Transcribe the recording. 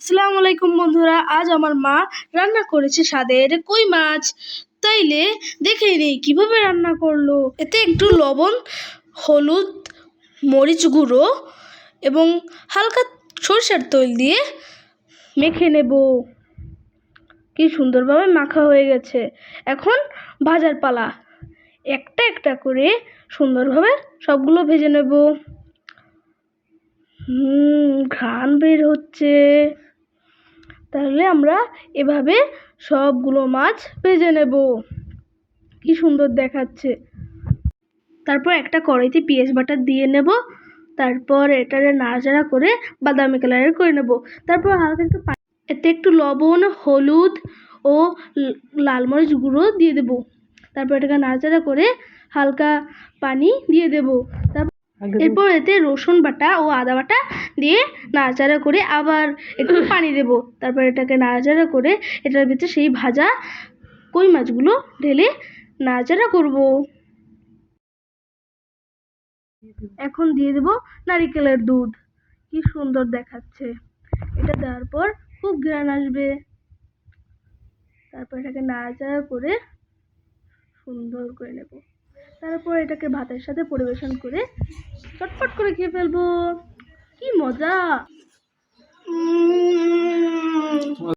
আসসালামু আলাইকুম বন্ধুরা, আজ আমার মা রান্না করেছে স্বাদের কই মাছ। তাইলে দেখে নেই কিভাবে রান্না করলো। এতে একটু লবণ, হলুদ, মরিচ গুঁড়ো এবং হালকা সরষের তেল দিয়ে মেখে নেব। কি সুন্দরভাবে মাখা হয়ে গেছে। এখন ভাজার পালা। একটা একটা করে সুন্দরভাবে সবগুলো ভেজে নেব। ঘ্রাণ বের হচ্ছে। তাহলে আমরা এভাবে সবগুলো মাছ ভেজে নেব। কি সুন্দর দেখাচ্ছে। তারপর একটা কড়াইতে পেঁয়াজ বাটা দিয়ে নেব। তারপর এটারে নাড়াচাড়া করে বাদামি কালারের করে নেব। তারপর হালকা একটু এতে একটু লবণ, হলুদ ও লাল মরিচ গুঁড়ো দিয়ে দেব। তারপর এটাকে নাড়াচাড়া করে হালকা পানি দিয়ে দেব। এরপর এতে রসুন বাটা ও আদা বাটা দিয়ে নাড়াচাড়া করে আবার একটু পানি দেব। তারপর এটাকে নাড়াচাড়া করে এটার ভিতরে সেই ভাজা কই মাছগুলো ঢেলে নাড়াচাড়া করব। এখন দিয়ে দেব নারিকেলের দুধ। কি সুন্দর দেখাচ্ছে। এটা দেওয়ার পর খুব ঘ্রাণ আসবে। তারপর এটাকে নাড়াচাড়া করে সুন্দর করে নেব। তারপর এটাকে ভাতের সাথে পরিবেশন করে চটপট করে খেয়ে ফেলবো। কি মজা।